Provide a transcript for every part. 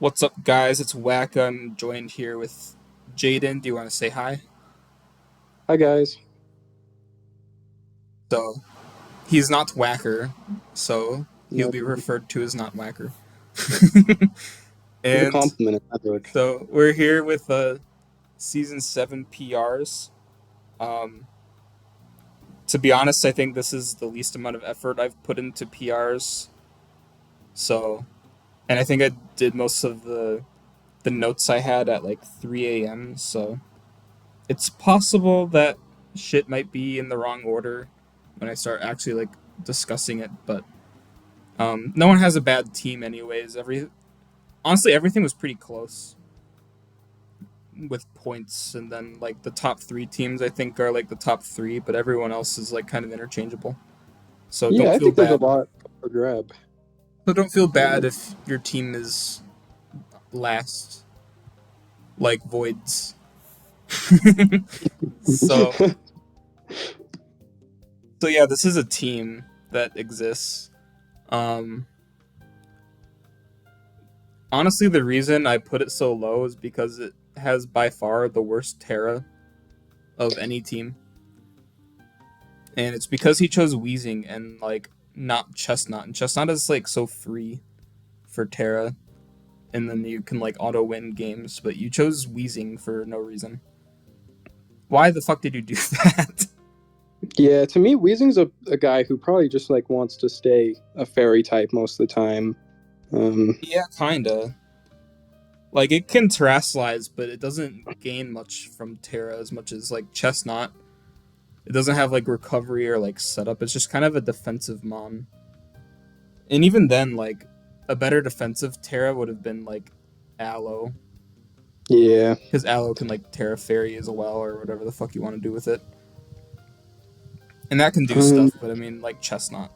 What's up, guys? It's Wack. I'm joined here with Jaden. Do you want to say hi? Hi guys. So, he's not Whacker, so he'll No, be referred to as not Whacker. it's a And compliment in my book. so, we're here with Season 7 PRs. Um, to be honest, I think this is the least amount of effort I've put into PRs. So, and I think I did most of the notes I had at like 3 a.m. So, it's possible that shit might be in the wrong order when I start actually like discussing it, but no one has a bad team anyways. Honestly, everything was pretty close with points, and then like the top three teams I think are like the top three, but everyone else is like kind of interchangeable. So Yeah, don't I feel think there's a bad. lot for grab. So don't feel bad Um, if your team is last, like Voids. so so yeah, this is a team that exists. Um, Honestly, the reason I put it so low is because it has by far the worst Terra of any team, and it's because he chose Wheezing and like not Chestnut. And Chestnut is like so free for Terra, and then you can like auto win games, but you chose Wheezing for no reason. Why the fuck did you do that? yeah, to me, Weezing's a guy who probably just like wants to stay a fairy type most of the time. Um, Yeah, kinda. Like it can terastallize, but it doesn't gain much from Terra as much as like Chestnut. It doesn't have like recovery or like setup. It's just kind of a defensive mon. And even then, like a better defensive Terra would have been like Aloe, yeah, because Aloe can like Terra Fairy as well or whatever the fuck you want to do with it, and that can do um, stuff. But I mean, like Chestnut.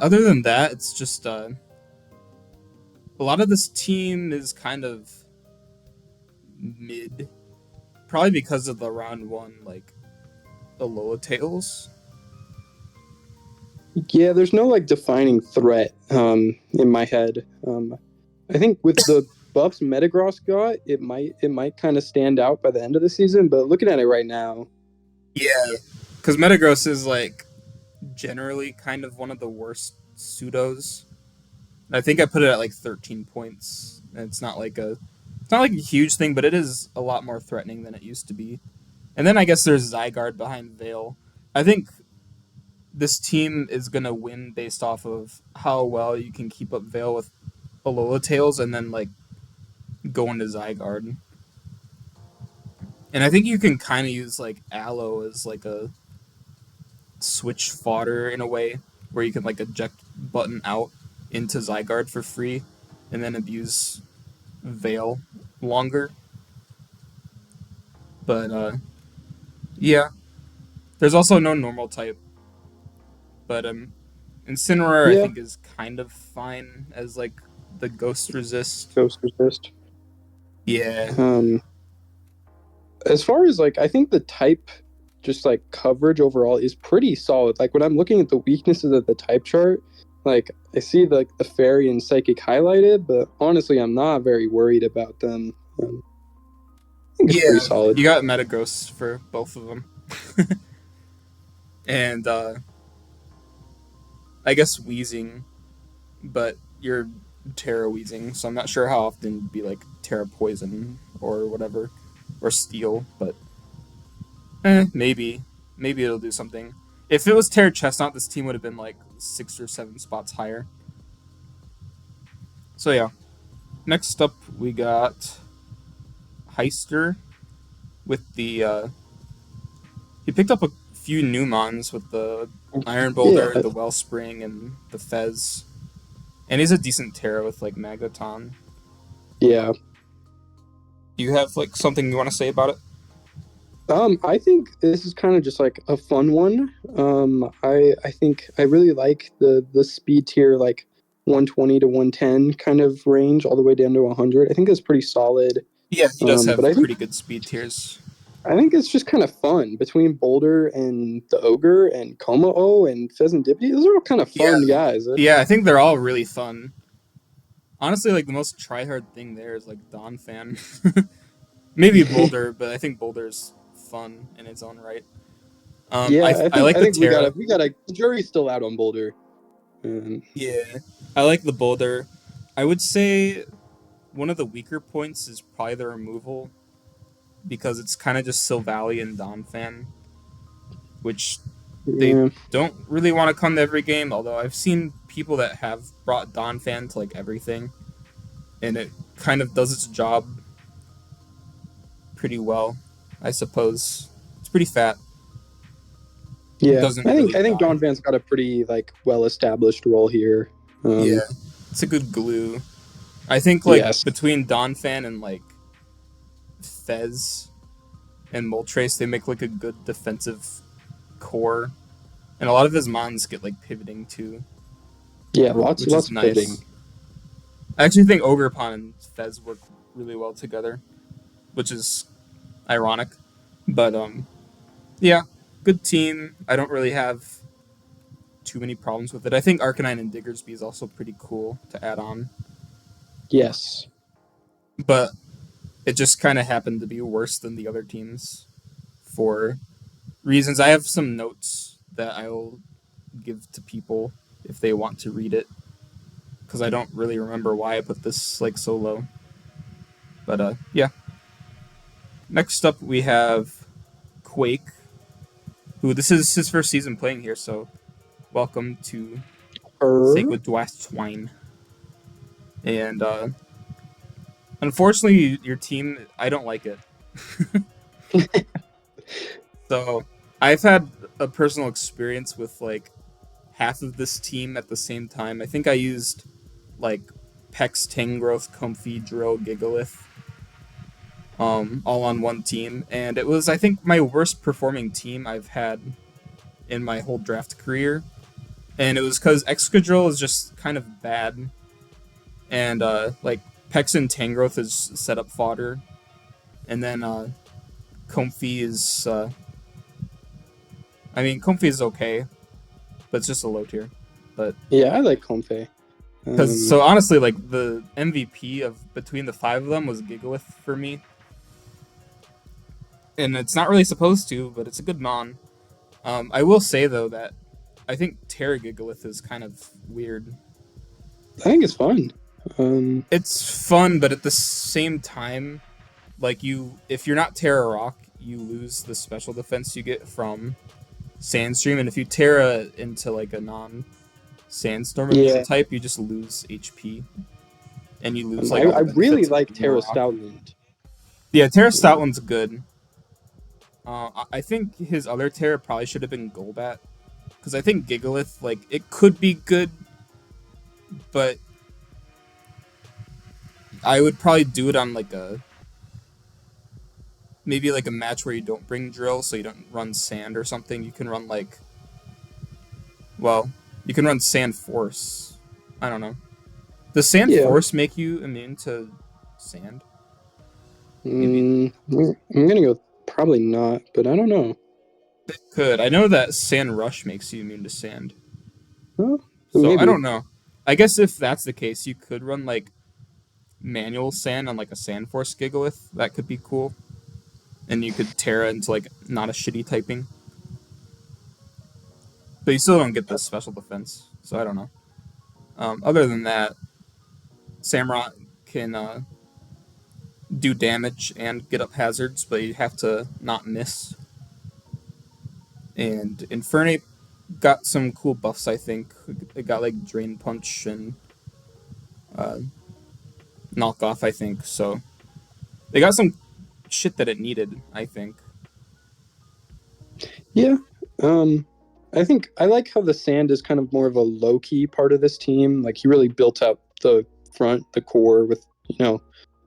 Other than that, it's just a lot of this team is kind of mid, probably because of the round one like Alola Tails. yeah. There's no like defining threat in my head. I think with the buffs Metagross got, it might kind of stand out by the end of the season. But looking at it right now, Yeah, because Metagross is like generally kind of one of the worst pseudos. I think I put it at like 13 points. And it's not like a huge thing, but it is a lot more threatening than it used to be. And then I guess there's Zygarde behind Vale. I think this team is gonna win based off of how well you can keep up Vale with Alola Tails and then like go into Zygarde. And I think you can kind of use like Aloe as like a switch fodder in a way where you can like eject button out into Zygarde for free and then abuse Veil longer. But yeah, there's also no normal type. But Incineroar I yeah, think is kind of fine as like the ghost resist. Ghost Resist. Yeah, Um, as far as like, I think the type just like coverage overall is pretty solid. Like when I'm looking at the weaknesses of the type chart, like I see the fairy and psychic highlighted, but honestly, I'm not very worried about them. I think it's yeah. pretty solid. You got Metagross for both of them, and I guess Wheezing, but you're Terra Wheezing, so I'm not sure how often it'd be like Terra Poison or whatever, or Steel, but maybe it'll do something. If it was Terra Chestnut, this team would have been like 6 or 7 spots higher. So yeah, next up we got Heister with the he picked up a few new mons with the Iron Yeah, Boulder, the Wellspring, and the Fez. And he's a decent Terra with like Magaton. yeah. Do you have like something you want to say about it? I think this is kind of just like a fun one. I think I really like the speed tier like 120 to 110 kind of range all the way down to 100. I think that's pretty solid. Yeah, he does But have pretty good speed tiers. I think it's just kind of fun between Boulder and the Ogre and Como and Pheasant Dippy. Those are all kind of Yeah, fun guys. yeah, I think they're all really fun. Honestly, like the most tryhard thing there is like Don fan. Maybe Boulder, but I think Boulder's fun in its own right. Yeah, I like I the think Terra. we gotta. The jury's still out on Boulder. Um, Yeah, I like the Boulder. I would say one of the weaker points is probably the removal because it's kind of just Silvally and Don fan, which they yeah, don't really want to come to every game. Although I've seen people that have brought Don fan to like everything, and it kind of does its job pretty well, I suppose. It's pretty fat. It yeah. doesn't really I think die. Don Van's got a pretty like well established role here. Yeah, it's a good glue. I think like Yes, between Donphan and like Fez and Moltres, they make like a good defensive core, and a lot of his mons get like pivoting too, yeah. which is Lots of pivoting. nice. I actually think Ogrepon and Fez work really well together, which is ironic, but yeah, good team. I don't really have too many problems with it. I think Arcanine and Diggersby is also pretty cool to add on, Yes. but it just kind of happened to be worse than the other teams for reasons. I have some notes that I'll give to people if they want to read it because I don't really remember why I put this like so low. But yeah. Next up we have Quake, who this is his first season playing here, so welcome to Er, Sacred Swine. And unfortunately, your team, I don't like it. So I've had a personal experience with like half of this team at the same time. I think I used like Pex, Tangrowth, Comfy, Drill, Gigalith, all on one team, and it was I think my worst performing team I've had in my whole draft career, and it was because Excadrill is just kind of bad, and like Pex and Tangrowth is set up fodder, and then Comfy is I mean Comfy is okay, but it's just a low tier, but yeah, I like Comfey. because so honestly, like the MVP of between the five of them was Gigalith for me, and it's not really supposed to, but it's a good mon. I will say though that I think Terra Gigalith is kind of weird. I think it's fun. Um, It's fun, but at the same time, like you, if you're not Terra Rock, you lose the special defense you get from Sandstream, and if you Terra into like a non Sandstorm immune yeah, type, you just lose HP and you lose like all I the really benefits of like being a Terra rock. Stoutland. Yeah, Terra Stoutland's good. I think his other Terra probably should have been Golbat because I think Gigalith like it could be good, but I would probably do it on like a maybe like a match where you don't bring drill, so you don't run sand or something. You can run like well, you can run sand force. I don't know. Does sand Yeah. force make you immune to sand? Maybe it I'm gonna go probably not, but I don't know. could. I know that sand rush makes you immune to sand. Well, So I maybe. don't know. I guess if that's the case, you could run like manual sand on like a sand force Gigalith. That could be cool. And you could Terra into like not a shitty typing. But you still don't get the special defense. So I don't know. Other than that, Samurott can do damage and get up hazards, but you have to not miss. And Infernape got some cool buffs, I think. It got like Drain Punch and uh, Knockoff, I think. So they got some shit that it needed, I think. Yeah. Um, I think I like how the sand is kind of more of a low key part of this team. Like he really built up the front, the core with Yeah,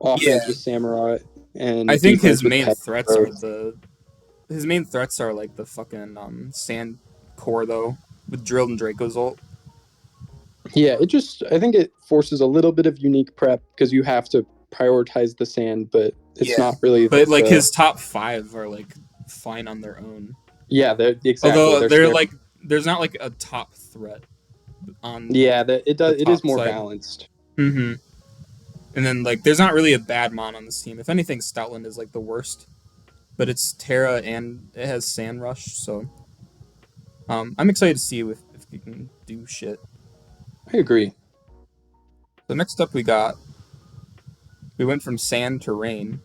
offense with Samurai I and think his defense with main Pet threats are Growth. the his main threats are like the fucking sand core though with Drill and Draco's ult. Yeah, it just I think it forces a little bit of unique prep because you have to prioritize the sand, but it's Yeah, not really but like the his top five are like fine on their own. yeah, they're exactly Although they're they're scary. like there's not like a top threat on like Yeah, the it is top more side. balanced. Mm-hmm. And then like there's not really a bad mon on this team. If anything, Stoutland is like the worst. But it's Terra and it has Sand Rush, so I'm excited to see if he can do shit. I agree. So next up we went from sand to rain.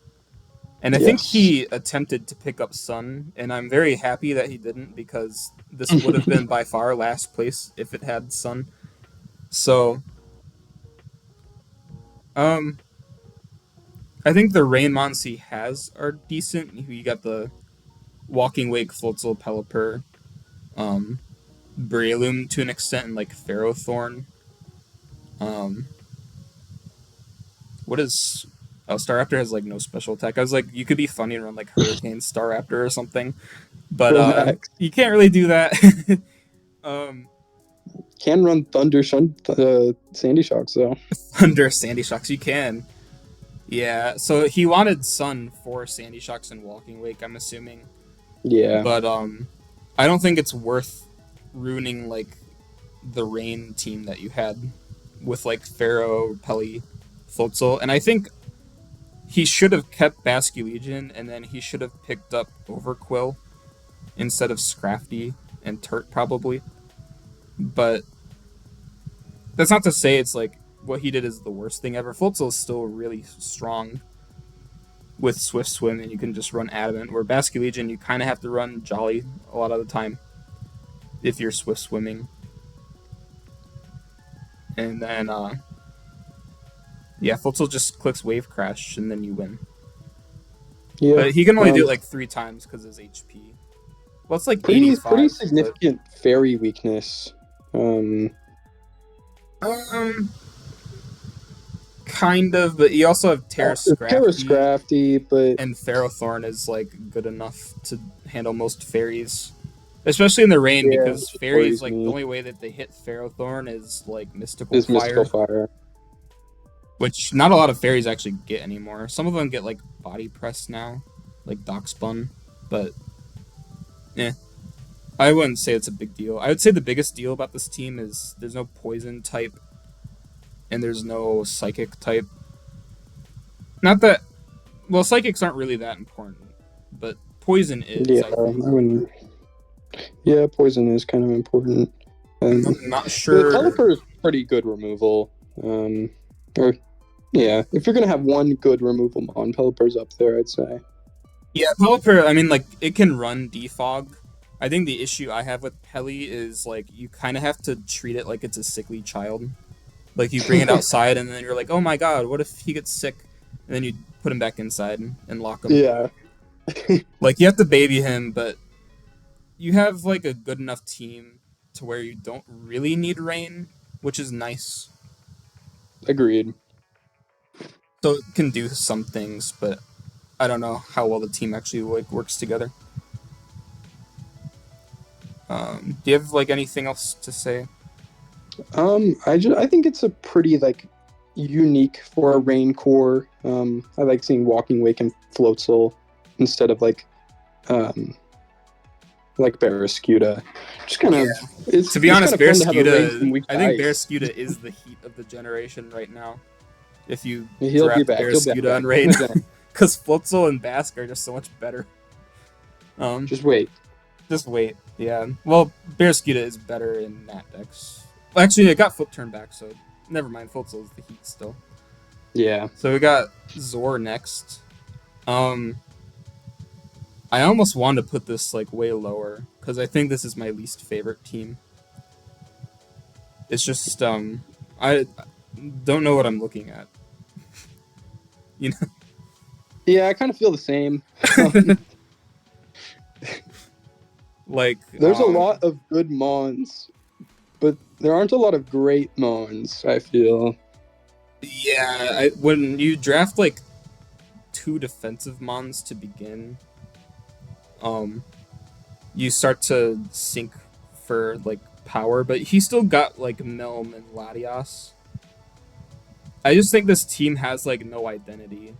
And I think Yes. he attempted to pick up Sun, and I'm very happy that he didn't because this would have been by far last place if it had Sun. So, um, I think the Rain Mons he has are decent. You got the Walking Wake, Floatzel, Pelipper, um, Breloom to an extent, and like Ferrothorn. Um, what is. Oh, Staraptor has like no special attack. I was like, you could be funny and run like Hurricane Staraptor or something, but Relax. you can't really do that. um, Can run Sandy Shocks though. Under Sandy Shocks, you can. Yeah, so he wanted Sun for Sandy Shocks and Walking Wake, I'm assuming. Yeah. But I don't think it's worth ruining like the Rain team that you had with like Pharaoh, Pelly, Floatzel, and I think he should have kept Basculegion and then he should have picked up Overquill instead of Scrafty and Turt probably. But that's not to say it's like what he did is the worst thing ever. Floatzel is still really strong with Swift Swim, and you can just run Adamant. Where Basculegion, you kind of have to run Jolly a lot of the time if you're Swift Swimming. And then, yeah, Floatzel just clicks Wave Crash, and then you win. Yeah. But he can only do it like 3 times because his HP. Well, it's like pretty 85. pretty significant fairy weakness. Kind of, but you also have Terra Scrafty, but and Ferrothorn is like good enough to handle most fairies, especially in the rain because fairies like the only way that they hit Ferrothorn is like Mystical Fire, which not a lot of fairies actually get anymore. Some of them get like Body Press now, like Dockspun, but I wouldn't say it's a big deal. I would say the biggest deal about this team is there's no poison type and there's no psychic type. Not that, well, psychics aren't really that important, but poison is. Yeah, I wouldn't. Yeah, poison is kind of important. I'm not sure. Pelipper is pretty good removal. Or yeah, if you're gonna have one good removal mon, Pelipper's up there, I'd say. Yeah, Pelipper. I mean, like it can run defog. I think the issue I have with Pelly is like you kind of have to treat it like it's a sickly child. Like you bring it outside and then you're like, oh my god, what if he gets sick? And then you put him back inside and lock him. Yeah. Like you have to baby him, but you have like a good enough team to where you don't really need rain, which is nice. Agreed. So it can do some things, but I don't know how well the team actually like works together. Do you have like anything else to say? I think it's a pretty like unique for a rain core. I like seeing Walking Wake and Floatzel instead of like Barraskewda. Just kind of to be honest, Barraskewda. I think Barraskewda is the heat of the generation right now. If you draft Barraskewda on rain, because Floatzel and Bask are just so much better. Just wait. Just wait. Yeah. Well, Barraskewda is better in Nat decks. Well, actually, it got Flip Turn back, so never mind. Floatzel is the heat still. Yeah. So we got Zor next. I almost wanted to put this like way lower because I think this is my least favorite team. It's just I don't know what I'm looking at. You know? Yeah, I kind of feel the same. Like there's a lot of good mons, but there aren't a lot of great mons, I feel. Yeah, when you draft like 2 defensive mons to begin, you start to sink for like power, but he still got like Melm and Latias. I just think this team has like no identity.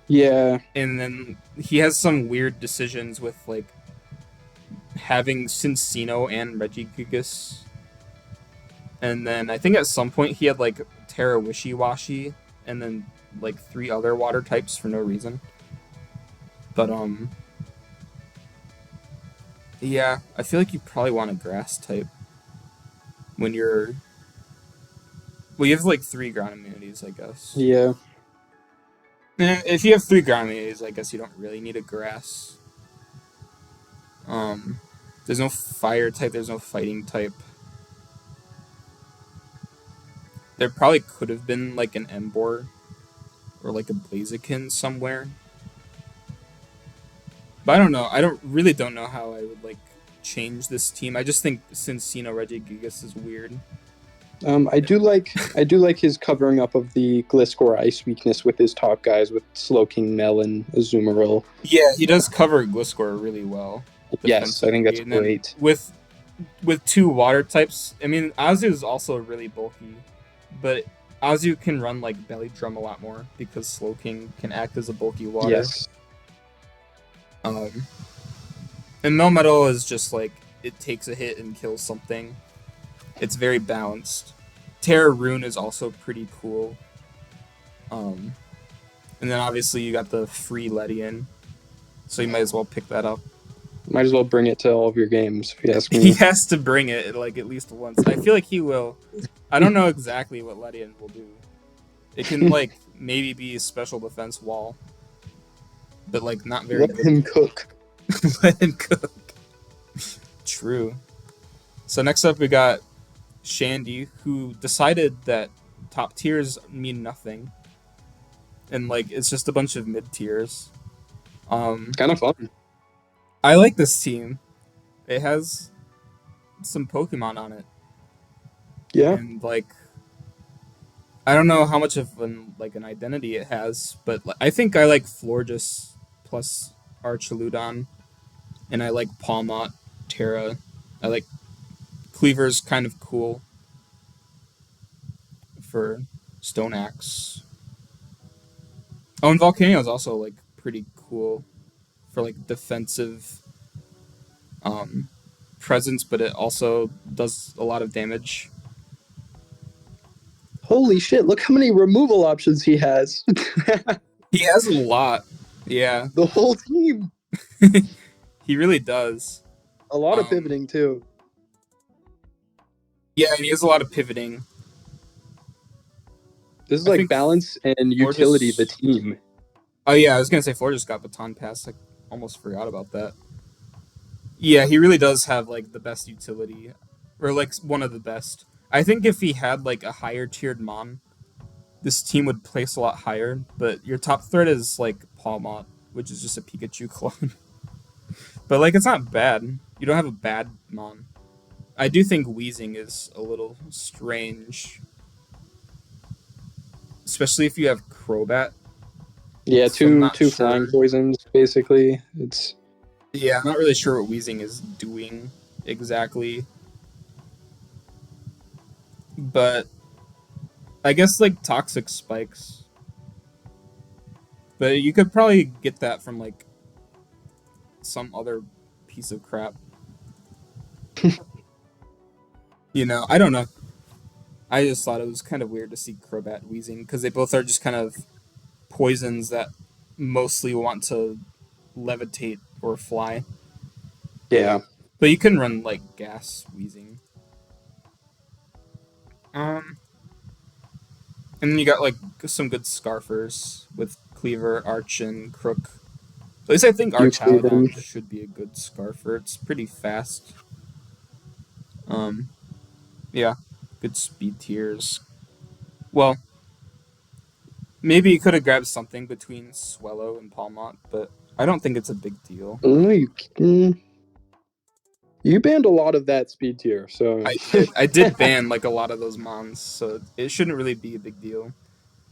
Yeah. And then he has some weird decisions with like having Cincino and Regigigas. And then I think at some point he had like Terra Wishy Washy, and then like three other water types for no reason. But yeah, I feel like you probably want a grass type when you're. Well, you have like three ground immunities, I guess. Yeah. If you have three ground immunities, I guess you don't really need a grass. Um, there's no fire type. There's no fighting type. There probably could have been like an Embor or like a Blaziken somewhere, but I don't know. I don't know how I would like change this team. I just think Cincino Regigigas is weird. I do like his covering up of the Gliscor ice weakness with his top guys with Slowking, Melon, Azumarill. Yeah, he does cover Gliscor really well Yes, I think defensively, that's and then great. with two water types. I mean, Azu is also really bulky, but Azu can run like Belly Drum a lot more because Slowking can act as a bulky water. Yes. Um, and Melmetal is just like it takes a hit and kills something. It's very balanced. Terra Rune is also pretty cool. Um, and then obviously you got the free Ledian, so you might as well pick that up. Might as well bring it to all of your games, if you ask He me. has to bring it like at least once. I feel like he will. I don't know exactly what Ledian will do. It can like maybe be a special defense wall, but like not very Let good. him cook. Let him cook. True. So next up we got Shandy, who decided that top tiers mean nothing, and like it's just a bunch of mid tiers. Kind of fun. I like this team. It has some Pokemon on it, Yeah. and like I don't know how much of an identity it has, but I think I like Florges plus Archaludon, and I like Palmot, Terra. I like Cleaver's kind of cool for Stone Axe. Oh, and Volcano is also like pretty cool for like defensive um, presence, but it also does a lot of damage. Holy shit, look how many removal options he has. He has a lot. Yeah, The whole team. he really does. A lot of Um, pivoting, too. yeah, and he has a lot of pivoting. This is I like think balance and utility, the Florges. team. Oh yeah, I was gonna say Florges got Baton Pass. I almost forgot about that. Yeah, he really does have like the best utility, or like one of the best. I think if he had like a higher tiered Mon, this team would place a lot higher. But your top threat is like Palmot, which is just a Pikachu clone. But like it's not bad. You don't have a bad Mon. I do think Wheezing is a little strange, especially if you have Crobat. Yeah, So I'm two not two flying sure. poisons, basically. It's Yeah, I'm not really sure what Wheezing is doing exactly, but I guess like Toxic Spikes. But you could probably get that from like some other piece of crap. I don't know. I just thought it was kind of weird to see Crobat Wheezing because they both are just kind of poisons that mostly want to levitate or fly. yeah. But you can run like gas Wheezing. Um, and then you got like some good Scarfers with Cleaver, Arch, and Crook. At least I think Euclid and Archaludon should be a good Scarfer. It's pretty fast. Um, yeah, good speed tiers. Well, maybe you could have grabbed something between Swellow and Palmont, but I don't think it's a big deal. you banned a lot of that speed tier, so I did. I did ban like a lot of those mons, so it shouldn't really be a big deal.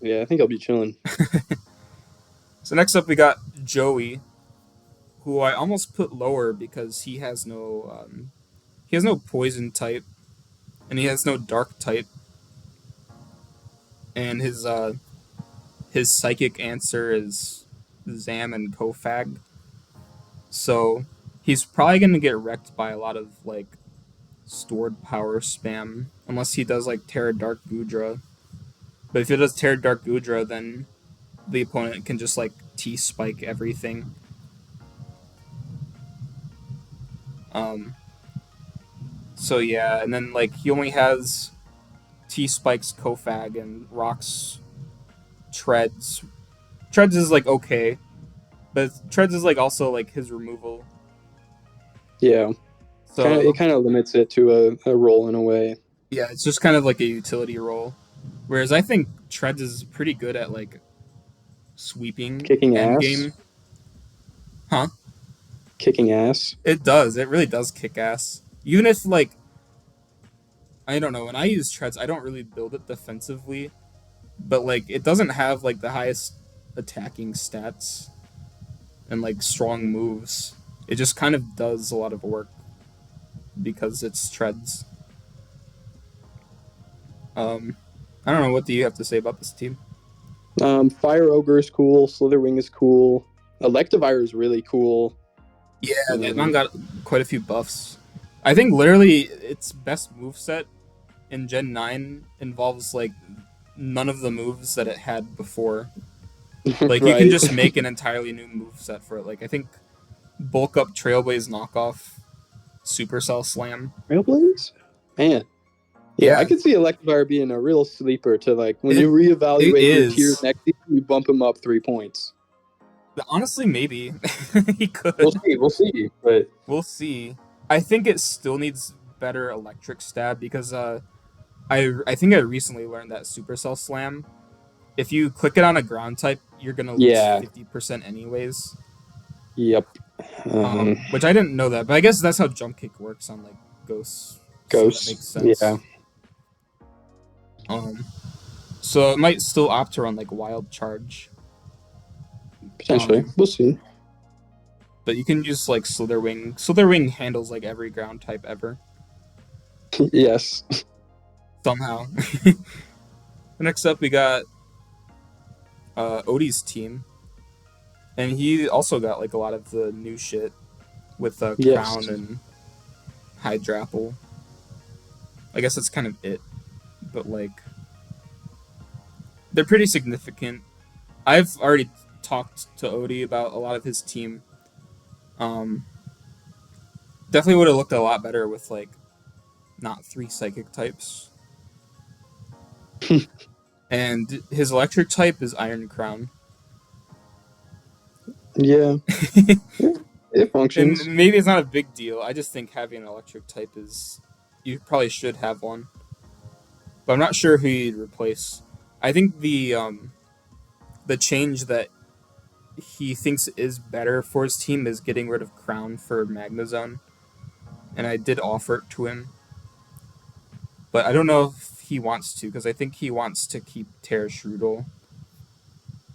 yeah, I think I'll be chilling. So next up we got Joey, who I almost put lower because he has no poison type, and he has no dark type, and his psychic answer is Zam and Kofag. So he's probably gonna get wrecked by a lot of like stored power spam, unless he does like Terra Dark Gudra. But if it does Tear Dark Gudra, then the opponent can just like T spike everything. Um, so yeah, and then like he only has T spikes Kofag and rocks Treads. Treads is like okay, but Treads is like also like his removal. Yeah, So it kind of limits it to a role in a way. yeah, it's just kind of like a utility role. Whereas I think Treads is pretty good at like sweeping Kicking end ass, game. Huh? kicking ass. It does. It really does kick ass. Even if like I don't know, when I use Treads, I don't really build it defensively, but like it doesn't have like the highest attacking stats and like strong moves. It just kind of does a lot of work because it's Treads. Um, I don't know. What do you have to say about this team? Fire Ogre is cool. Slitherwing is cool. Electivire is really cool. Yeah, that Um, man got quite a few buffs. I think literally its best move set in Gen 9 involves like none of the moves that it had before. Like you can right. just make an entirely new move set for it. Like I think bulk up Trailblaze knockoff Supercell Slam. Trailblaze? Man. Yeah, I Yeah, could see Electivire being a real sleeper to like when it you it reevaluate your tiers is. next season, you bump him up 3 points. Honestly, maybe he We'll could. see. We'll see. But We'll see. I think it still needs better electric stab because I think I recently learned that Supercell Slam, if you click it on a ground type, you're gonna lose yeah, 50% anyways. yep. Um, Which I didn't know that, but I guess that's how jump kick works on like ghosts, so that makes Ghosts. Yeah, sense. Um, so it might still opt to run like wild charge. potentially. Um, We'll see. but you can use like Slitherwing. Slitherwing handles like every ground type ever Yes. somehow. Next up, we got Odie's team, and he also got like a lot of the new shit with Yes. Crown and Hydrapple. I guess that's kind of it, but like they're pretty significant. I've already talked to Odie about a lot of his team. Um, Definitely would have looked a lot better with like not three psychic types. And his electric type is Iron Crown. Yeah. Yeah. It And functions. maybe it's not a big deal. I just think having an electric type is you probably should have one, but I'm not sure who you'd replace. I think the change that he thinks is better for his team is getting rid of Crown for Magnezone, and I did offer it to him, but I don't know if he wants to because I think he wants to keep Terrashrudel.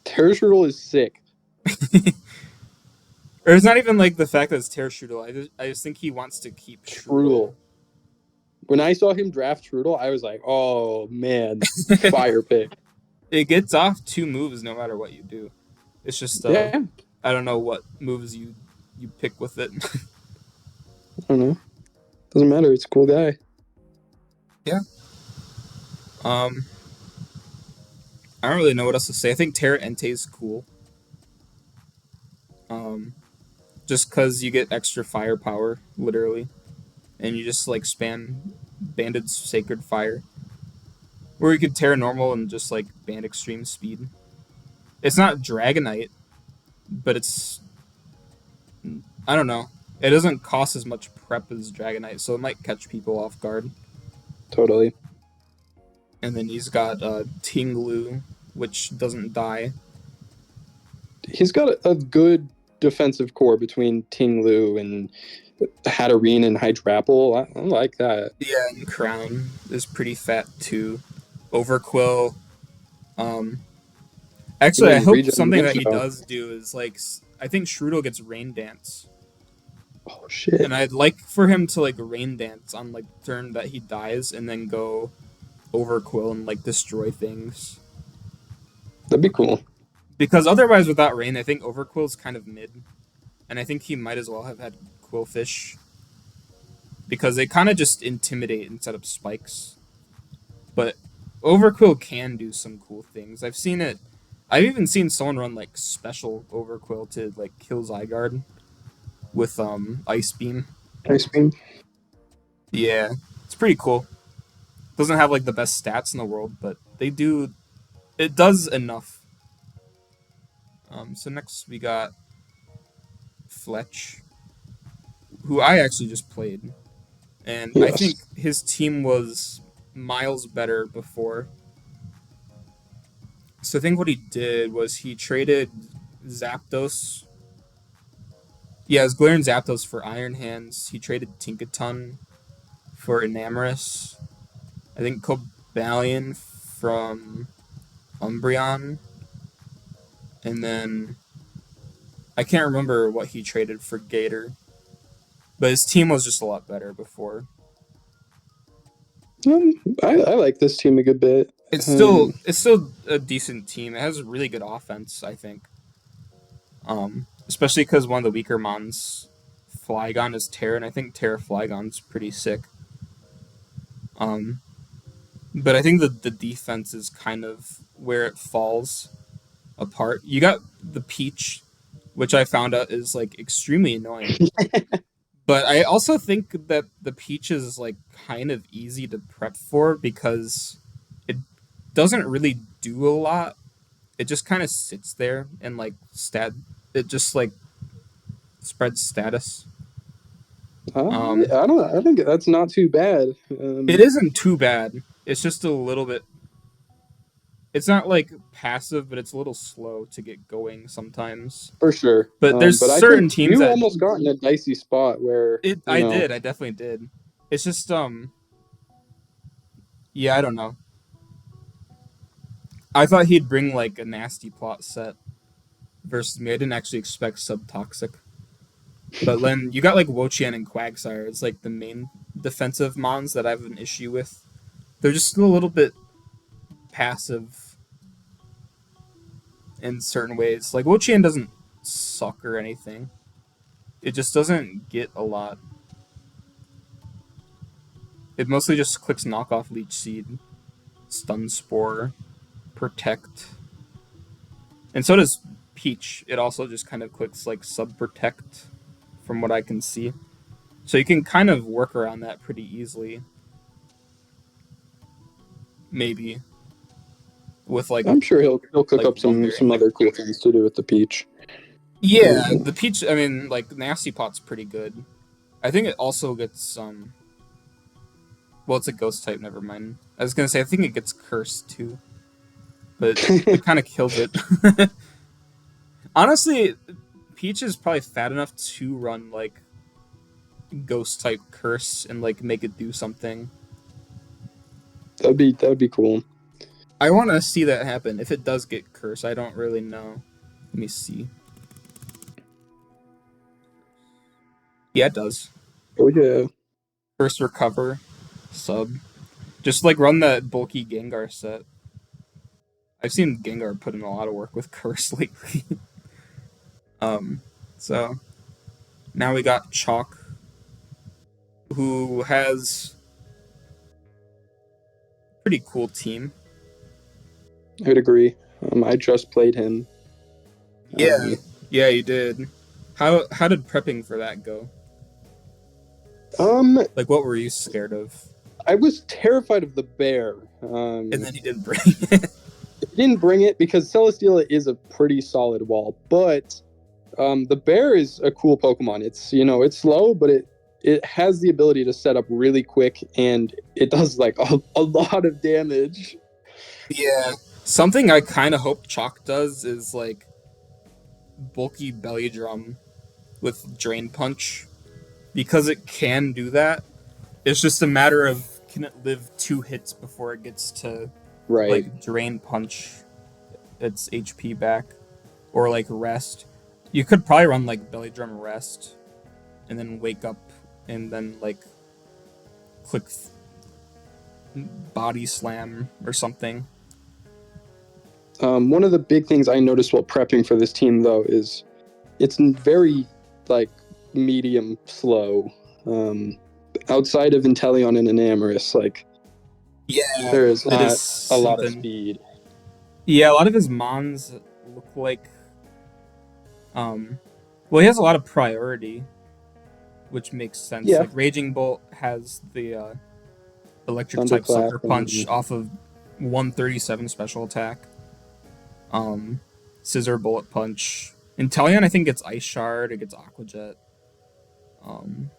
Terrashrudel is sick. Or it's not even like the fact that it's Terrashrudel. I just think he wants to keep Shrudel. Trudel. When I saw him draft Trudel, I was like, oh man, fire pick. It gets off two moves no matter what you do. It's just Yeah. I don't know what moves you pick with it. I don't know. Doesn't matter. It's a cool guy. Yeah. Um, I don't really know what else to say. I think Terra Entei is cool. Um, just because you get extra firepower, literally, and you just like spam Bandit's Sacred Fire, or you could Terra Normal and just like Band Extreme Speed. It's not Dragonite, but it's I don't know. It doesn't cost as much prep as Dragonite, so it might catch people off guard. Totally. And then he's got Tinglu, which doesn't die. He's got a good defensive core between Tinglu and Hatterene and Hydrapple. I like that. Yeah, and Crown is pretty fat too. Overquill. Um, You know, Actually, I you hope regen something that he Ninja. does do is like I think Strudel gets Rain Dance, Oh shit. and I'd like for him to like Rain Dance on like turn that he dies, and then go Overquill and like destroy things. That'd be cool. Because otherwise, without Rain, I think Overquill's kind of mid, and I think he might as well have had Quillfish because they kind of just intimidate and set up spikes. But Overkill can do some cool things. I've seen it. I've even seen someone run like special Overkill to like kill Zygarde with Ice Beam. Ice Beam. Yeah, it's pretty cool. Doesn't have like the best stats in the world, but they do. It does enough. So next we got Fletch, who I actually just played, and I Yes. think his team was miles better before. So I think what he did was he traded Zapdos. Yeah, it was Galarian Zapdos for Iron Hands. He traded Tinkaton for Enamorus. I think Cobalion from Umbreon. And then I can't remember what he traded for Gator. But his team was just a lot better before. Um, I like this team a good bit. It's still a decent team. It has a really good offense, I think. Especially because one of the weaker mons, Flygon, is Terra, and I think Terra Flygon's pretty sick. Um, but I think the defense is kind of where it falls apart. You got the Peach, which I found out is like extremely annoying. But I also think that the Peach is like kind of easy to prep for because it doesn't really do a lot. It just kind of sits there and like it just like spreads status. Um, I don't know. I think that's not too bad. it isn't too bad. It's just a little bit. It's not like passive, but it's a little slow to get going sometimes. For sure. But there's But I think certain teams you that almost got in a dicey spot where, it. you I know, did. I definitely did. It's just Yeah, I don't know. I thought he'd bring like a nasty plot set versus me. I didn't actually expect subtoxic. But then you got like Wochian and Quagsire. It's like the main defensive mons that I have an issue with. They're just a little bit passive in certain ways. Like Wochian doesn't suck or anything. It just doesn't get a lot. It mostly just clicks knockoff Leech Seed, Stun Spore, Protect. And so does Peach. It also just kind of clicks like Sub Protect from what I can see. So you can kind of work around that pretty easily. Maybe. With I'm sure he'll cook up Wonder and some like other cool things to do with the Peach. yeah, the Peach I mean like Nasty Pot's pretty good. I think it also gets well it's a ghost type, never mind. I was gonna say I think it gets cursed too. But it kinda kills it. Honestly, Peach is probably fat enough to run like ghost type curse and like make it do something. That would be cool. I want to see that happen. If it does get curse, I don't really know. Let me see. Yeah, it does. Oh yeah. Curse recover, sub. Just like run that bulky Gengar set. I've seen Gengar put in a lot of work with curse lately. um, so now we got Chalk, who has a pretty cool team. I would agree. I just played him. Yeah, yeah, you did. How did prepping for that go? Um, Like, what were you scared of? I was terrified of the bear. And then he didn't bring it. He didn't bring it because Celesteela is a pretty solid wall, but the bear is a cool Pokemon. It's it's slow, but it has the ability to set up really quick, and it does like a lot of damage. Yeah. Something I kind of hope Chalk does is like bulky belly drum with drain punch because it can do that. It's just a matter of can it live 2 hits before it gets to Right. like drain punch its HP back or like rest. You could probably run like belly drum rest and then wake up and then like click body slam or something. One of the big things I noticed while prepping for this team, though, is it's very like medium slow. Outside of Inteleon and Enamorus, like Yeah, There is it is not a lot of something. speed. Yeah, a lot of his mons look like um well, he has a lot of priority, which makes sense. Yeah, Like Raging Bolt has the electric type Thunderclap sucker punch and off of 137 special attack. Um Scissor Bullet Punch. Inteleon I think gets Ice Shard, it gets Aqua Jet. Um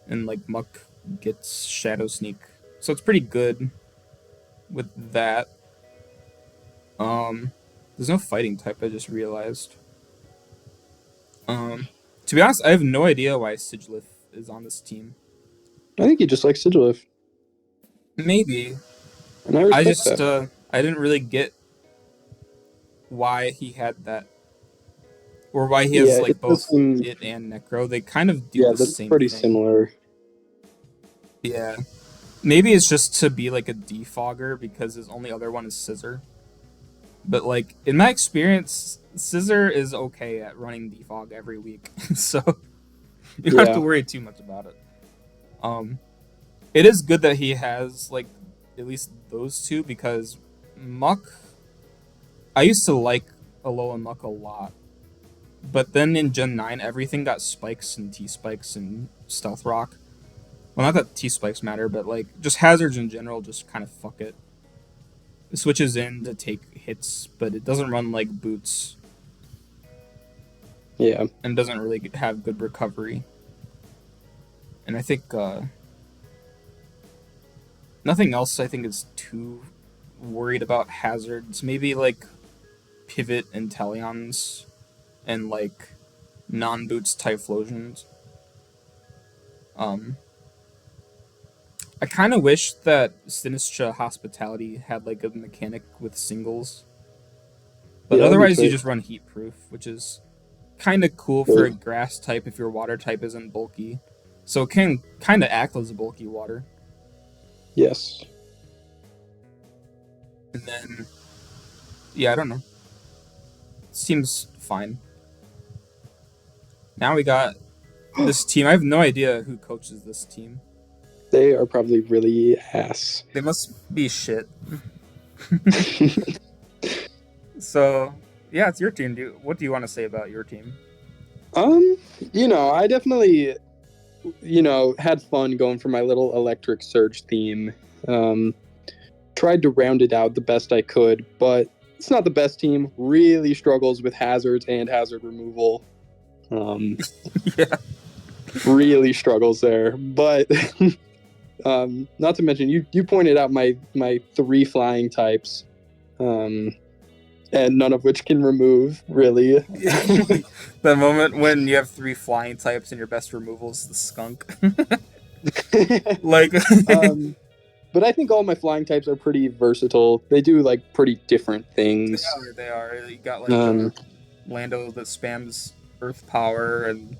and like Muck gets Shadow Sneak. So it's pretty good with that. There's no fighting type, I just realized. Um, to be honest, I have no idea why Sigilif is on this team. I think he just likes Sigilif, Maybe and I I respect just that. I didn't really get why he had that or why he has Yeah, like it does both seem. it and Necro. They kind of do Yeah, the that's same pretty thing. similar. Yeah, maybe it's just to be like a defogger because his only other one is Scissor. But like in my experience, Scissor is okay at running defog every week, so you don't have to Yeah, worry too much about it. Um, it is good that he has like at least those two because Muck. I used to like Alola Muck a lot, but then in Gen 9, everything got spikes and T spikes and Stealth Rock. Well, not that T spikes matter, but like just hazards in general, just kind of fuck it. It switches in to take hits, but it doesn't run like boots yeah. and doesn't really have good recovery. And I think nothing else. I think is too worried about hazards. Maybe like pivot and Talions and like non-boots Typhlosions. Um, I kind of wish that Sinistra Hospitality had like a mechanic with singles, but Yeah, that'd be otherwise you great. just run Heat Proof, which is kind of cool for a Sure. grass type if your water type isn't bulky. So it can kind of act as a bulky water. Yes. And then, yeah, I don't know. Seems fine. Now we got this team. I have no idea who coaches this team. They are probably really ass. They must be shit. So yeah, it's your team. What do you want to say about your team? um, I definitely, had fun going for my little electric surge theme. Um, Tried to round it out the best I could, but it's not the best team. Really struggles with hazards and hazard removal. Um, Yeah, really struggles there. But not to mention, you pointed out my three flying types, um, and none of which can remove really. the moment when you have three flying types and your best removal is the skunk. Like, um, but I think all my flying types are pretty versatile. They do like pretty different they things. are. They are. You got like Um, Lando that spams Earth Power, and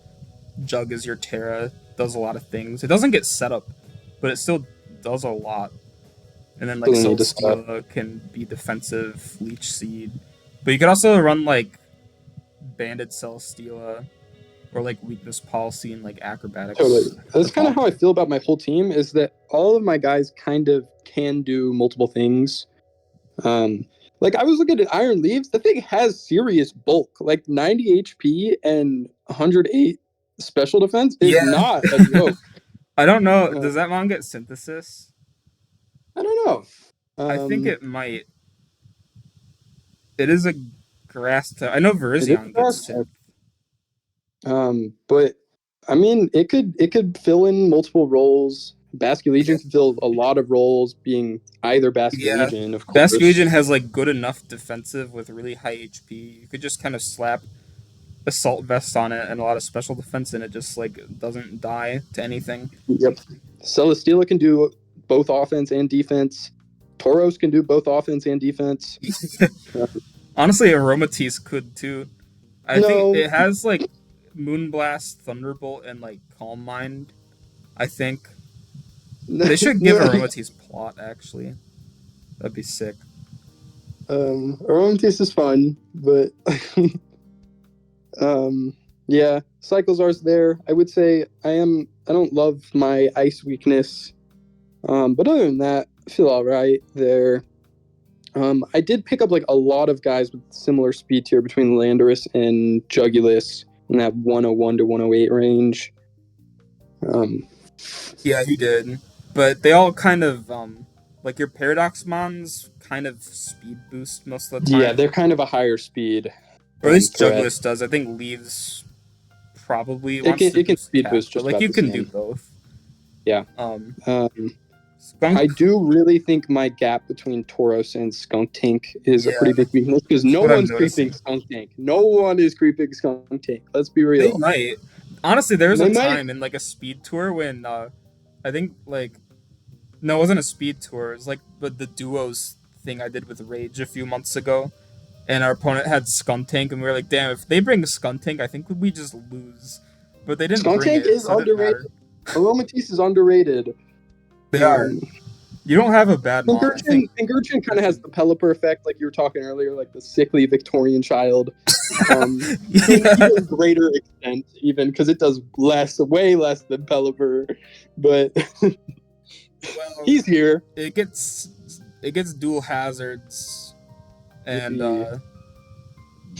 Jug is your Terra. Does a lot of things. It doesn't get set up, but it still does a lot. And then like Really need to stop. Celesteela can be defensive, Leech Seed, but you could also run like Banded Celesteela or like Weakness Policy and like Totally. Acrobatics to That's kind of pop. how I feel about my whole team. Is that all of my guys kind of can do multiple things. Um, like I was looking at Iron Leaves. The thing has serious bulk. Like 90 HP and 108 special defense is Yeah, not a joke. I don't know. Uh, Does that mon get Synthesis? I don't know. I think Um, it might. It is a grass type. I know it is a Virizion gets grass type. Synth. But I mean, it could fill in multiple roles. Yeah, Basculegion can fill a lot of roles, being either yeah. Basculegion, of course. Basculegion has like good enough defensive with really high HP. You could just kind of slap assault vest on it and a lot of special defense, and it just like doesn't die to anything. Yep. Celesteela can do both offense and defense. Tauros can do both offense and defense. Uh, Honestly, Aromatisse could too. I think no, it has like Moonblast, Thunderbolt, and like Calm Mind. I think they should give no. Aromatisse plot. Actually, that'd be sick. Aromatisse is fun, but um, yeah, Cyclozar's there. I would say I don't love my ice weakness. But other than that, feel all right there. I did pick up like a lot of guys with similar speed tier between Landorus and Jugulus in that 101 to 108 range. Um, Yeah, you did. But they all kind of like your Paradox Mons kind of speed boost most of the yeah, time. they're kind of a higher speed Or at least threat. Juggless does. I think Leaves probably It wants can to it can boost speed cap, boost but just like about you the can do same. both. Yeah. Um Um, I Skunk, do really think my gap between Tauros and Skunk Tank is a yeah, pretty big weakness because that's no what I'm one's creeping noticing. Skunk Tank. No one is creeping Skunk Tank. Let's be They real. might. Honestly, there was a They might. time in like a speed tour when I think like no, it wasn't a speed tour. It was like the duos thing I did with Rage a few months ago. And our opponent had Skuntank, and we were like, damn, if they bring Skuntank, I think we just lose. But they didn't Skunk bring Tank it, is so it didn't underrated. matter. Aromatisse is underrated. They are. Um, You don't have a bad mon. I think Pinkerton kind of has Urchin. the Pelipper effect, like you were talking earlier, like the sickly Victorian child. To an Yeah. even greater extent, even because it does less, way less than Pelipper, but Well, he's here. it gets dual hazards and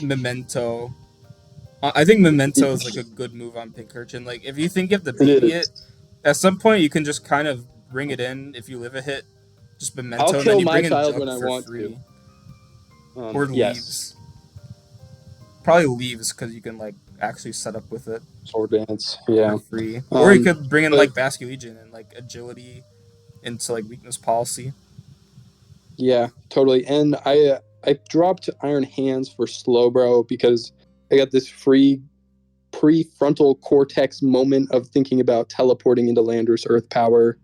Memento. I think Memento is like a It good move on Pinkerton. Like if you think you have to BB is. it, at some point you can just kind of bring it in if you live a hit, just I'll Memento, and then kill you my bring in child when Jug I for want to. free or Yes, leaves. Probably leaves because you can like actually set up with it sword dance. for Yeah. free, or you Um, could bring in but like Basculegion and like agility into like weakness policy. yeah, totally. And I dropped Iron Hands for Slowbro because I got this free prefrontal cortex moment of thinking about teleporting into Landorus Earth Power.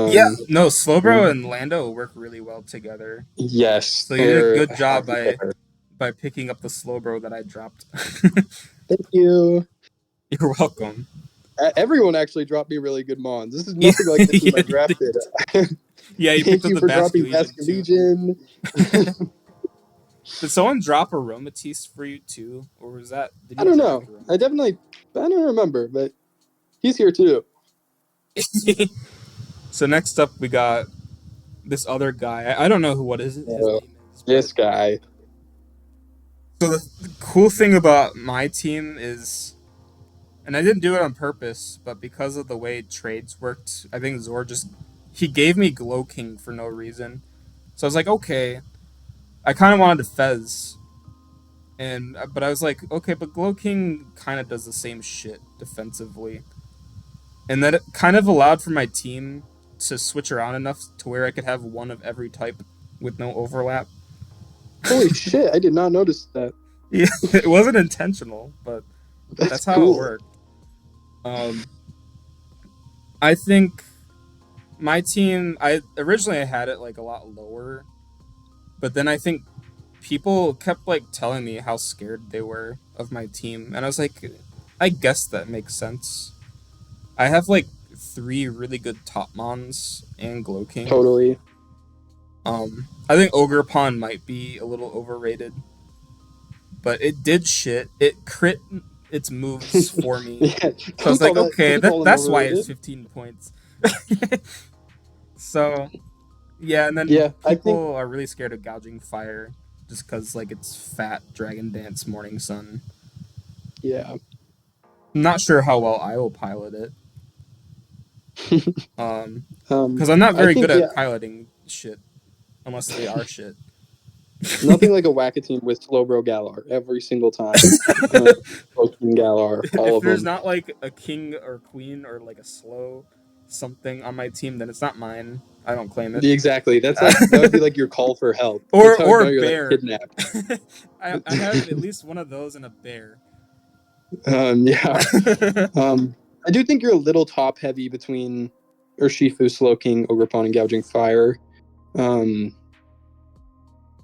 Yeah, Um, no, Slowbro and Lando work really well together. yes, So you did a they're good a job happy pair. by picking up the Slowbro that I dropped. Thank you. You're welcome. Everyone actually dropped me really good mons. This is Yeah, nothing like the team I yeah, you drafted. did. Yeah, you picked Thank up you the for dropping Basculegion Basket too. Legion. Did someone drop Aromatisse for you too, or was that did I you don't draft know. I don't remember, but he's here too. Aromatisse? So next up we got this other guy. I don't know who what his So, name is, but this guy. so the cool thing about my team is, and I didn't do it on purpose, but because of the way trades worked, I think Zor just he gave me Glow King for no reason. So I was like, okay. I kind of wanted to Fez, and but I was like, okay, but Glow King kind of does the same shit defensively, and that it kind of allowed for my team to switch around enough to where I could have one of every type with no overlap. Holy shit! I did not notice that. Yeah, it wasn't intentional, but That's that's how it cool. worked. Um, I think my team. I originally I had it like a lot lower, but then I think people kept like telling me how scared they were of my team, and I was like, I guess that makes sense. I have like three really good top mons and Glow King. Totally. I think Ogre Pawn might be a little overrated, but it did shit. It crit its moves for me. Yeah, So I was like, okay, don't call him that's why it's overrated. 15 points. So yeah, and then Yeah, I think people are really scared of gouging fire just because like it's fat Dragon Dance Morning Sun. yeah. I'm not sure how well I will pilot it. Um, because I'm not I very think good yeah, at piloting shit unless they are shit. nothing like a whack team with Slowbro Galar every single time. Slow Galar, all If of there's them. not like a king or queen or like a slow something on my team, then it's not mine. I don't claim it. Exactly. That's like that would be like your call for help. That's how I Or know a you're like bear. kidnapped. I have at least one of those and a bear. Yeah. I do think you're a little top heavy between Urshifu, Slow King, Ogrepon, and Gouging Fire. Um,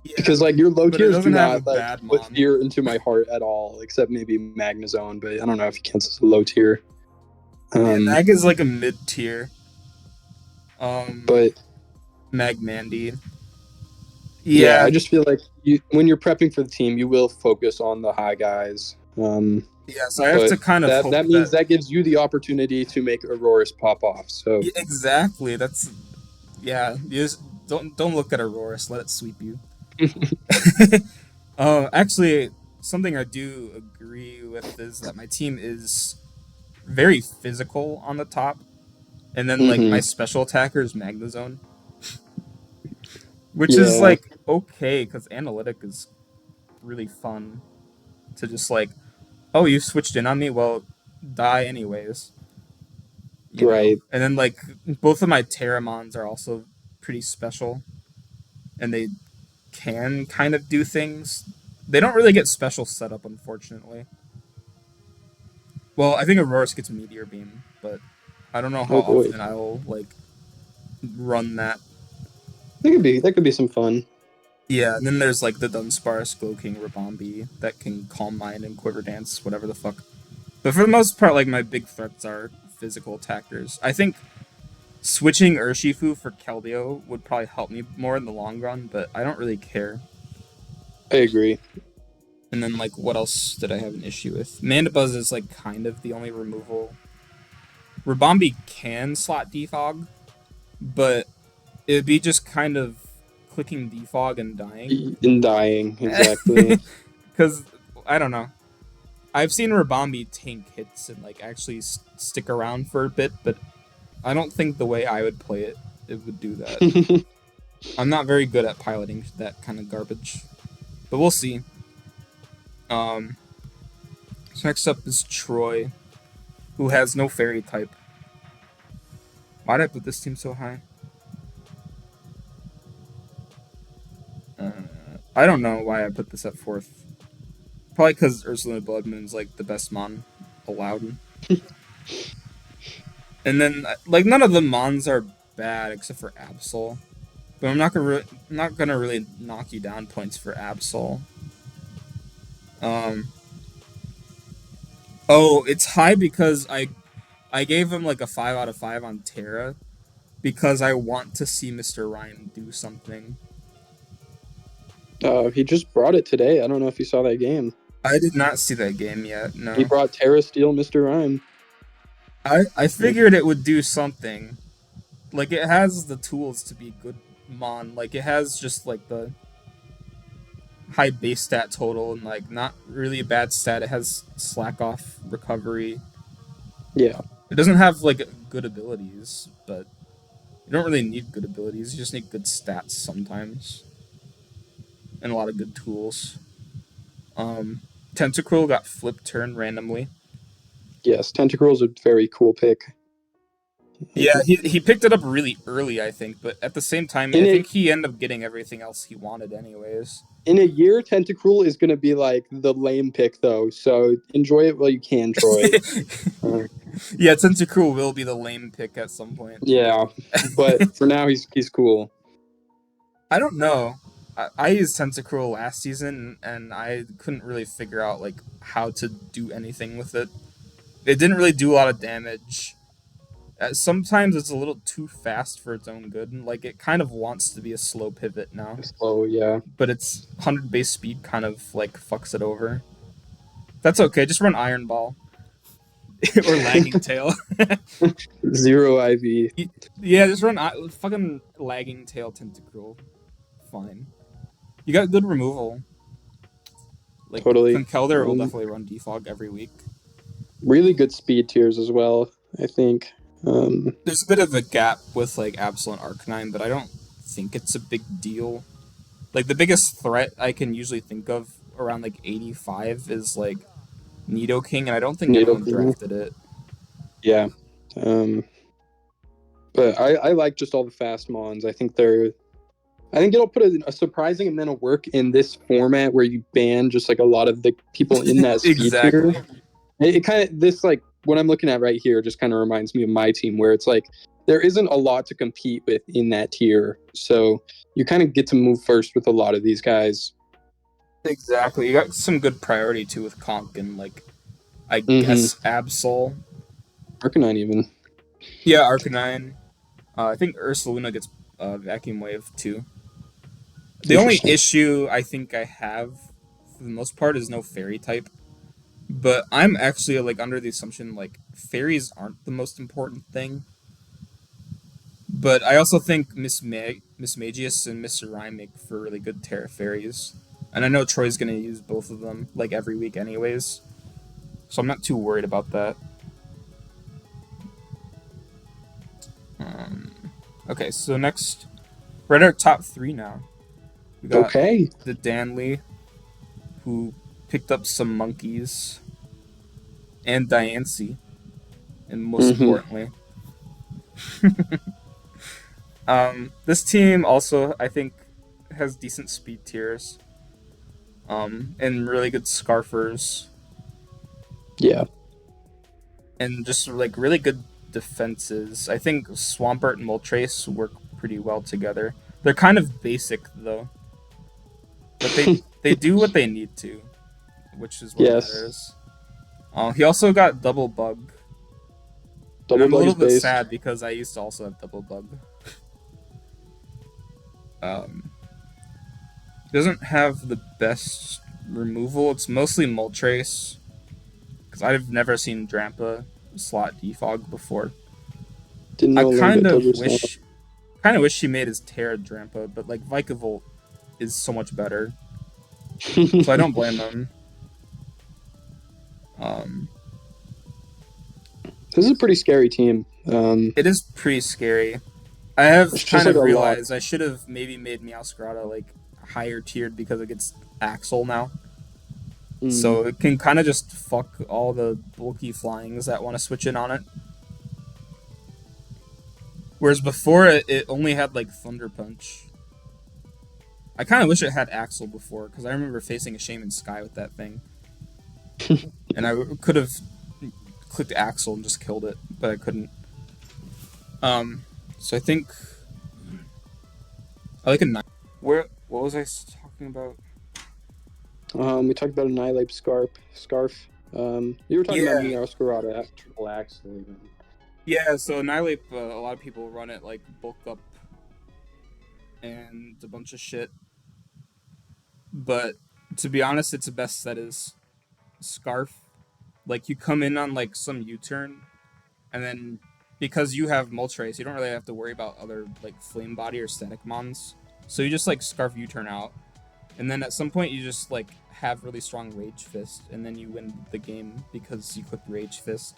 Yeah, because like your low but it tiers do doesn't have a not like bad put mon. fear into my heart at all, except maybe Magnezone, but I don't know if he counts as a low tier. Yeah, Um, Mag is like a mid tier. Um, but Magmandy. yeah, Yeah, I just feel like when you're prepping for the team, you will focus on the high guys. yeah. So I have But to kind of hope that that means that gives you the opportunity to make Auroras pop off. So yeah, exactly. That's Yeah, you just don't look at Auroras. Let it sweep you. Actually, something I do agree with is that my team is very physical on the top, and then like my Hmm. special attacker is Magnezone, which is Yeah, like okay because analytic is really fun to just like, oh, you switched in on me, well, die anyways, you know. right. And then like both of my Terramons are also pretty special, and they can kind of do things. They don't really get special setup, unfortunately. Well, I think Aurora's gets Meteor Beam, but I don't know how Oh boy, often I'll like run that. that could be some fun. Yeah, and then there's like the Dunsparce, Glowking, Rabombi that can Calm Mind and Quiver Dance, whatever the fuck. But for the most part, like my big threats are physical attackers. I think switching Urshifu for Keldeo would probably help me more in the long run, but I don't really care. I agree. And then like what else did I have an issue with? Mandibuzz is like kind of the only removal. Rabombi can slot defog, but it'd be just kind of clicking defog and dying. In dying, exactly. Because I don't know. I've seen Rabombi tank hits and like actually stick around for a bit, but I don't think the way I would play it, it would do that. I'm not very good at piloting that kind of garbage, but we'll see. Um, so next up is Troy, who has no fairy type. Why did I put this team so high? Uh, I don't know why I put this at fourth. Probably because Ursula Bloodmoon's like the best mon allowed. And then like none of the mons are bad except for Absol. But I'm not gonna really knock you down points for Absol. Um, oh, it's high because I gave him like a 5 out of 5 on Terra because I want to see Mr. Ryan do something. He just brought it today. I don't know if you saw that game. I did not see that game yet. He No, brought Terra Steel Mr. Rhyme. I figured it would do something. Like it has the tools to be good mon. Like it has just like the high base stat total and like not really a bad stat. It has slack off recovery. Yeah, It doesn't have like good abilities, but you don't really need good abilities. You just need good stats sometimes and a lot of good tools. Um, Tentacruel got flip turn randomly. yes, Tentacruel's a very cool pick. Yeah, he picked it up really early, I think, but at the same time, In I a think he ended up getting everything else he wanted, anyways. in a year, Tentacruel is going to be like the lame pick though. So enjoy it while you can, Troy. Uh, Yeah, Tentacruel will be the lame pick at some point. yeah, but for now he's cool. I don't know. I used Tentacruel last season, and I couldn't really figure out like how to do anything with it. It didn't really do a lot of damage. Sometimes it's a little too fast for its own good, and like it kind of wants to be a slow pivot now, So yeah, but its 100 base speed kind of like fucks it over. That's okay. Just run Iron Ball or Lagging Tail. zero IV. Yeah, just run fucking Lagging Tail Tentacruel. Fine. You got good removal. Like Totally. Conkeldurr will definitely run defog every week. Really good speed tiers as well. I think. There's a bit of a gap with like Absol and Arcanine, but I don't think it's a big deal. Like the biggest threat I can usually think of around like 85 is like Nidoking, and I don't think Needle. anyone drafted it. Yeah. Um, but I like just all the fast mons. I think it'll put a surprising amount of work in this format where you ban just like a lot of the people in that speed tier. Exactly. It kind of this like what I'm looking at right here just kind of reminds me of my team where it's like there isn't a lot to compete with in that tier. So you kind of get to move first with a lot of these guys. Exactly. You got some good priority too with Conk and like I Mm-hmm. guess Absol. Arcanine even. Yeah, Arcanine. I think Ursaluna gets Vacuum Wave too. The only Interesting. issue I think I have for the most part is no fairy type. But I'm actually like under the assumption like fairies aren't the most important thing But I also think Miss Magius and Mr. Rhyme make for really good Terra Fairies. And I know Troy's going to use both of them like every week anyways. So I'm not too worried about that. Um, okay, so next, we're at our top three now. We got Okay. the Danley, who picked up some monkeys, and Diancie, and most Mm-hmm. importantly. This team also, I think, has decent speed tiers, and really good scarfers, Yeah. and just like really good defenses. I think Swampert and Moltres work pretty well together. They're kind of basic though, but they do what they need to, which is what Yes. matters. He also got double bug, and Double I'm a bug little is bit based. sad because I used to also have double bug. Um, doesn't have the best removal. It's mostly Moltres because I've never seen Drampa slot defog before. Didn't I know a little bit till just now. kind of wish she made his Terra Drampa, but like Vikavolt is so much better, so I don't blame him. Um, This is a pretty scary team. it is pretty scary. I have It's just kind like of a lot. realized I should have maybe made Meowscarada like higher tiered because it gets Axel now. Mm, So it can kind of just fuck all the bulky flyings that want to switch in on it. Whereas before it only had like Thunder Punch. I kind of wish it had Axel before because I remember facing a Shaman Sky with that thing, and I could have clicked Axel and just killed it, but I couldn't. So I think I like a nine. Where what was I talking about? we talked about Annihilate Scarf. You were talking about Yeah, Meowscarada Triple Axle. yeah. So Annihilate, a lot of people run it like bulk up and a bunch of shit, but to be honest, its best set is Scarf. Like you come in on like some U-turn, and then because you have Moltres, you don't really have to worry about other like Flame Body or Static Mons. So you just like Scarf U-turn out, and then at some point you just like have really strong Rage Fist, and then you win the game because you click Rage Fist.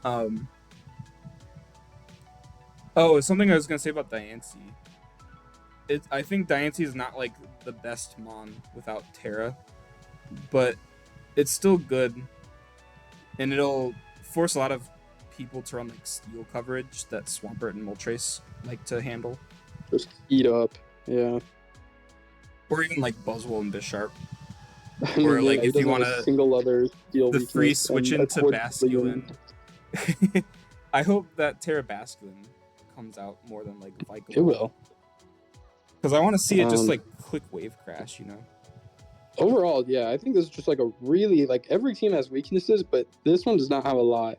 Um. Oh, something I was gonna say about Diancie. I think Diancie is not like the best Mon without Terra, but it's still good, and it'll force a lot of people to run like steel coverage that Swampert and Moltres like to handle, Just eat up. Yeah. or even like Buzzwole and Bisharp, I or mean, yeah, like he if you doesn't have want a to single other steel the free weakness, switch and into accordingly, Basculin. I hope that Terra Basculin comes out more than like it Vikavolt, will. because I want to see it just Um, like click Wave Crash, you know. Overall, yeah, I think this is just like a really like every team has weaknesses, but this one does not have a lot.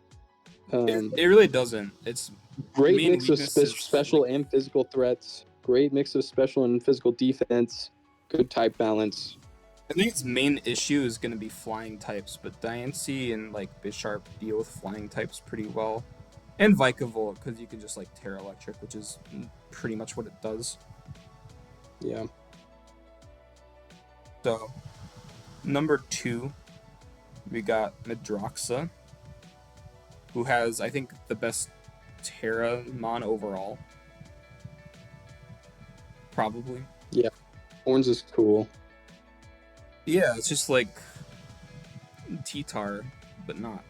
Um, It really doesn't. Its Great main mix of weakness is like special and physical threats. Great mix of special and physical defense. Good type balance. I think its main issue is going to be flying types, but Diancie and like Bisharp deal with flying types pretty well, and Vikavolt because you can just like Terra Electric, which is pretty much what it does. Yeah. So number two, we got Medroxa, who has I think the best Terra Mon overall, probably. Yeah. Horns is cool. Yeah, it's just like T-Tar, but not.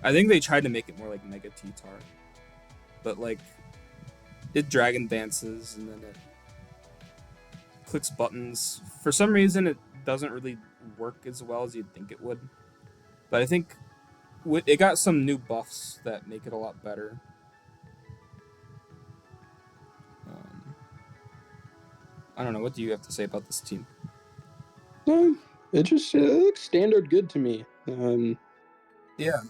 I think they tried to make it more like Mega T-Tar, but like it dragon dances and then it clicks buttons. For some reason, it doesn't really work as well as you'd think it would. But I think it got some new buffs that make it a lot better. Um, I don't know. What do you have to say about this team? It looks standard good to me. Yeah,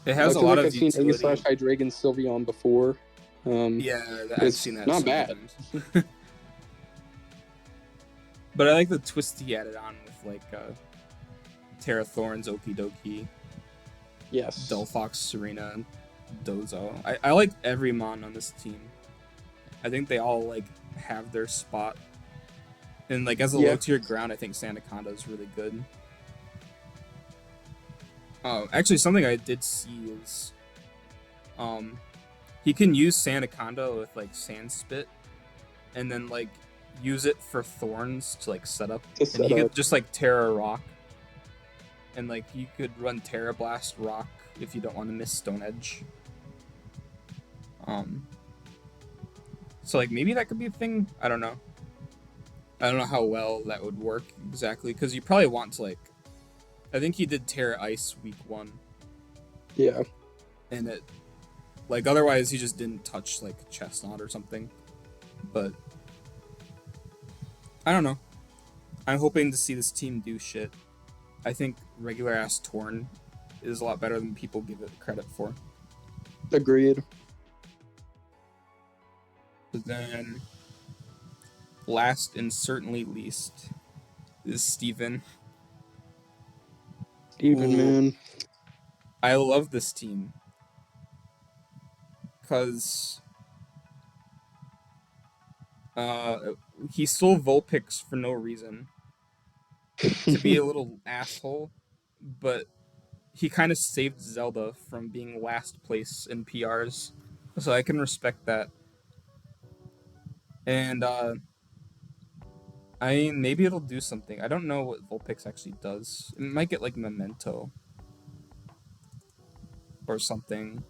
it I has a feel lot like of I've seen utility. Aegislash, Hydreigon, Sylveon before. Yeah, I've It's seen that not several bad. times. But I like the twist he added on with like Terra Thorns, Okidoki, Yes. Delphox, Serena. Dozo. I like every mon on this team. I think they all like have their spot. And like as a low Yeah. tier ground, I think Sandaconda is really good. Actually, something I did see is um he can use Sandaconda with like Sand Spit, and then like use it for thorns to like set up, To and set he up. could just like Terra Rock, and like you could run Terra Blast Rock if you don't want to miss Stone Edge. Um, so like maybe that could be a thing. I don't know. I don't know how well that would work exactly because you probably want to like. I think he did Terra Ice week 1, Yeah. and it like otherwise he just didn't touch like Chestnut or something. But I don't know. I'm hoping to see this team do shit. I think regular ass Torn is a lot better than people give it credit for. Agreed. But then, last and certainly least, is Steven, Even who man. I love this team because uh, he stole Vulpix for no reason to be a little asshole, but he kind of saved Zelda from being last place in PRs, so I can respect that. And I mean, maybe it'll do something. I don't know what Vulpix actually does. It might get like Memento or something.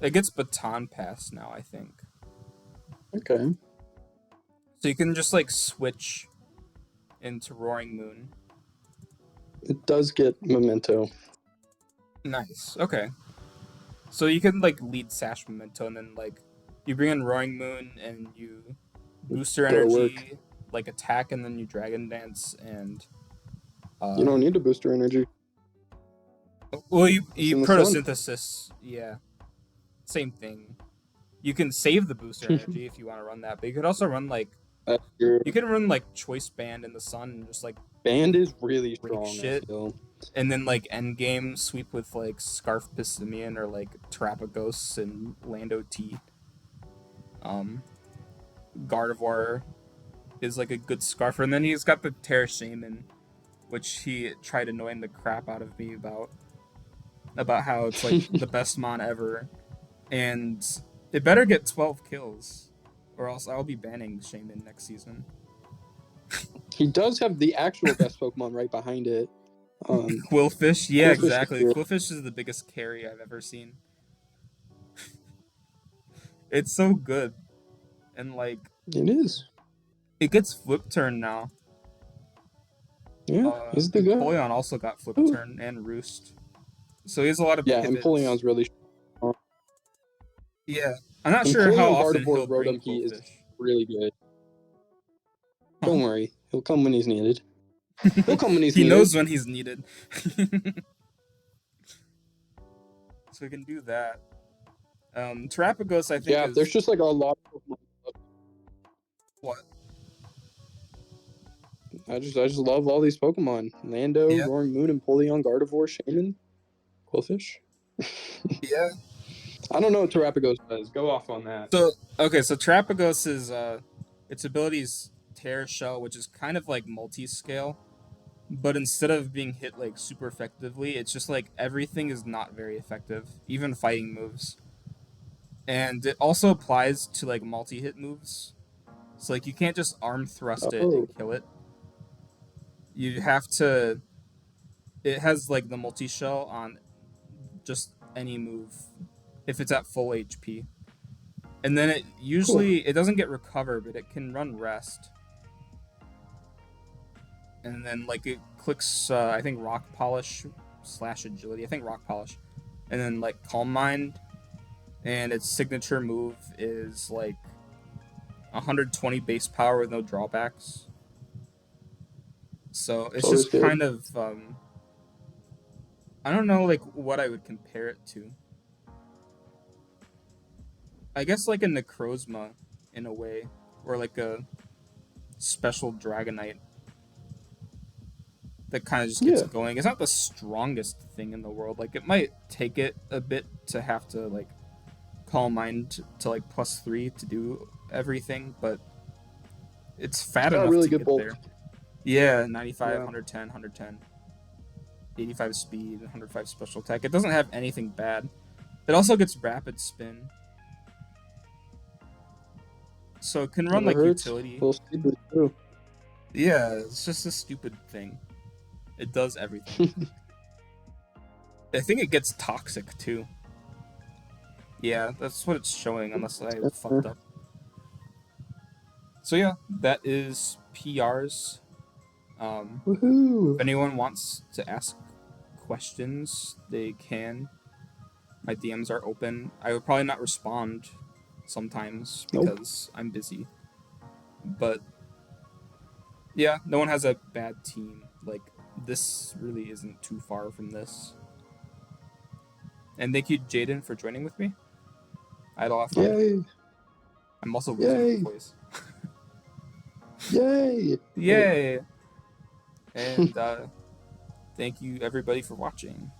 It gets Baton Pass now, I think. Okay. So you can just like switch into Roaring Moon. It does get Memento. Nice. Okay. So you can like lead Sash Memento and then like you bring in Roaring Moon and you boost your Go to work. energy, like attack, and then you Dragon Dance and You uh don't need a booster energy. well It's you in the sun. Protosynthesis, yeah. Same thing. You can save the booster energy if you want to run that, but you could also run like Your you can run like Choice Band in the sun and just like band is really break strong, I shit, feel. and then like end game sweep with like Scarf Pistimian or like Terrapagos and Lando T. Um, Gardevoir is like a good Scarfer, and then he's got the Terra Shaman, which he tried annoying the crap out of me about how it's like the best mon ever, and it better get 12 kills, or else I'll be banning Shaman next season. He does have the actual best Pokemon right behind it. Quillfish, yeah, Quillfish exactly. here. Quillfish is the biggest carry I've ever seen. It's so good, and like It is. it gets flip turn now. Yeah, he's the guy. Empoleon also got flip turn and Roost, so he has a lot of Yeah, pivots. Empoleon's really strong. Yeah, I'm not sure how Empoleon often Gardevoir he'll bring Rotom Heat is Quillfish. really good. Huh? Don't worry. He'll come when he's needed. He'll come when he's He needed. knows when he's needed, so we can do that. Terrapagos, I think, Yeah, there's is just like a lot of Pokemon. what? I just love all these Pokemon. Lando, Yeah, Roaring Moon, Empoleon, Gardevoir, Shaman, Quillfish. yeah. I don't know what Terrapagos does. Go off on that. So okay, so Terrapagos is its abilities Tear Shell, which is kind of like multi-scale, but instead of being hit like super effectively, it's just like everything is not very effective, even fighting moves. And it also applies to like multi-hit moves. So like you can't just arm thrust it Oh, and kill it. You have to. It has like the multi shell on just any move if it's at full HP, and then cool. it doesn't get recover, but it can run rest, and then like it clicks I think Rock Polish slash Agility. I think Rock Polish, and then like Calm Mind, and its signature move is like 120 base power with no drawbacks. So It's it's always just good. kind of I don't know like what I would compare it to. I guess like a Necrozma in a way, or like a special Dragonite that kind of just gets Yeah. going. It's not the strongest thing in the world. Like it might take it a bit to have to like Calm Mind to like +3 to do everything, but it's fat Got a enough really to good get bulk. there. Yeah, 95, Yeah. 110, 110, 85 speed, 105 special attack. It doesn't have anything bad. It also gets rapid spin, so it can run Never like hurts. utility. Full speed boost too. Yeah, it's just a stupid thing. It does everything. I think it gets toxic too. Yeah, that's what it's showing, unless I fucked up. So yeah, that is PRs. If Woohoo! anyone wants to ask questions, they can. My DMs are open. I would probably not respond sometimes Nope. because I'm busy. But yeah, no one has a bad team. Like, this really isn't too far from this. And thank you, Jaden, for joining with me. I had a lot of fun. Yay! I'm also losing my Yay! voice. Yay! Wait. Yay! And thank you, everybody, for watching.